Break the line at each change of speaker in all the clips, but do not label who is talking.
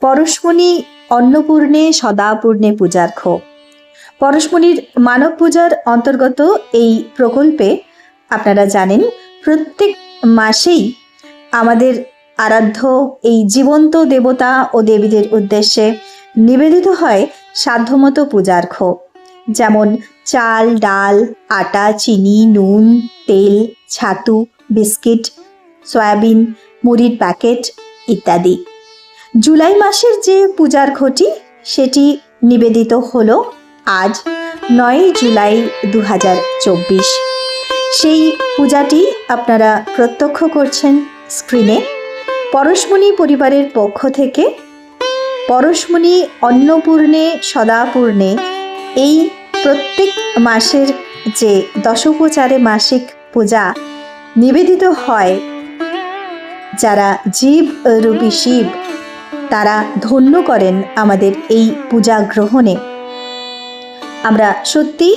পরশমণি অন্নপূর্ণে সদাপূর্ণে পূজার্ঘ। পরশমণির মানব পূজার অন্তর্গত এই প্রকল্পে আপনারা জানেন প্রত্যেক মাসেই আমাদের আরাধ্য এই জীবন্ত দেবতা ও দেবীদের উদ্দেশ্যে নিবেদিত হয় সাধ্যমতো পূজার্ঘ, যেমন চাল, ডাল, আটা, চিনি, নুন, তেল, ছাতু, বিস্কিট, সয়াবিন, মুড়ির প্যাকেট ইত্যাদি। জুলাই মাসের যে পূজার্ঘটি সেটি নিবেদিত হলো আজ 9 জুলাই 2024। সেই পূজাটি আপনারা প্রত্যক্ষ করছেন স্ক্রিনে। পরশমণি পরিবারের পক্ষ থেকে পরশমণি অন্নপূর্ণে সদাপূর্ণে এই প্রত্যেক মাসের যে দশোপচারে মাসিক পূজা নিবেদিত হয়, যারা জীব রূপী শিব তারা ধন্য করেন আমাদের এই পূজা গ্রহণে। আমরা সত্যি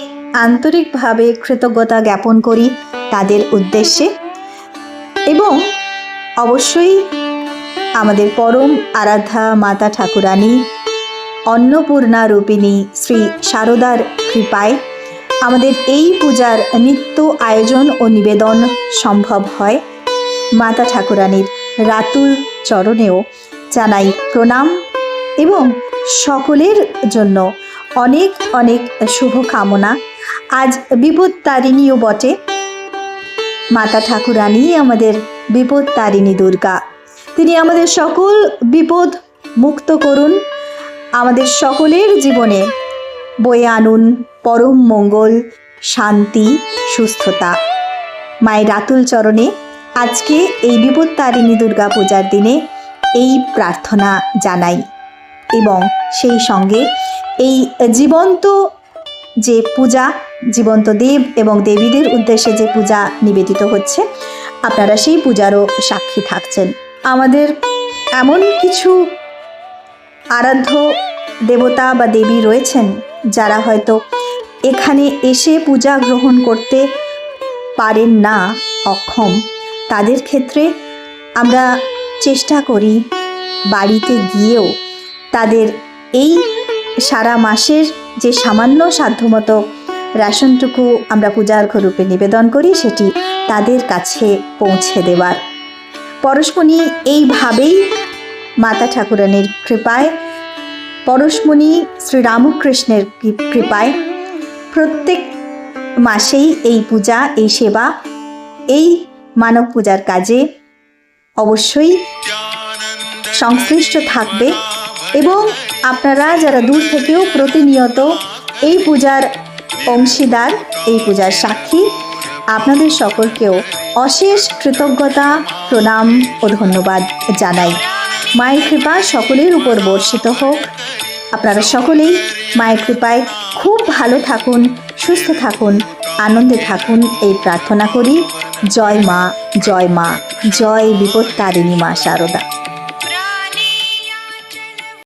আন্তরিকভাবে কৃতজ্ঞতা জ্ঞাপন করি তাদের উদ্দেশ্যে, এবং অবশ্যই আমাদের পরম আরাধ্যা মাতা ঠাকুরানী অন্নপূর্ণা রূপিণী শ্রী শারদার কৃপায় আমাদের এই পূজার নিত্য আয়োজন ও নিবেদন সম্ভব হয়। মাতা ঠাকুরানীর রাতুল চরণেও জানাই প্রণাম এবং সকলের জন্য অনেক অনেক শুভকামনা। আজ বিপদতারিণীও বটে। মাতা ঠাকুরানী আমাদের বিপদতারিণী দুর্গা। তিনি আমাদের সকল বিপদ মুক্ত করুন, আমাদের সকলের জীবনে বয়ে আনুন পরম মঙ্গল, শান্তি, সুস্থতা। মায়ের রাতুল চরণে আজকে এই বিপদতারিণী দুর্গা পূজার দিনে এই প্রার্থনা জানাই, এবং সেই সঙ্গে এই জীবন্ত যে পূজা, জীবন্ত দেব এবং দেবীদের উদ্দেশ্যে যে পূজা নিবেদিত হচ্ছে, আপনারা সেই পূজারও সাক্ষী থাকছেন। আমাদের এমন কিছু আরাধ্য দেবতা বা দেবী রয়েছেন যারা হয়তো এখানে এসে পূজা গ্রহণ করতে পারেন না, অক্ষম। তাদের ক্ষেত্রে আমরা চেষ্টা করি বাড়িতে গিয়েও তাদের এই সারা মাসের যে সামান্য সাধ্যমতো রেশনটুকু আমরা পূজার্ঘ রূপে নিবেদন করি সেটি তাদের কাছে পৌঁছে দেওয়ার। পরশমণি এইভাবেই মাতা ঠাকুরানীর কৃপায়, পরশমণি শ্রীরামকৃষ্ণের কৃপায় প্রত্যেক মাসেই এই পূজা, এই সেবা, এই মানব পূজার কাজে অবশ্যই সংশ্লিষ্ট থাকবে। এবং আপনারা যারা দূর থেকেও প্রতিনিয়ত এই পূজার অংশীদার, এই পূজার সাক্ষী, আপনাদের সকলকেও অশেষ কৃতজ্ঞতা, প্রণাম ও ধন্যবাদ জানাই। মায়ের কৃপা সকলের উপর বর্ষিত হোক। আপনারা সকলেই মায়ের কৃপায় খুব ভালো থাকুন, সুস্থ থাকুন, আনন্দে থাকুন, এই প্রার্থনা করি। জয় মা, জয় মা, জয় বিপদতারিণী মা শারদা।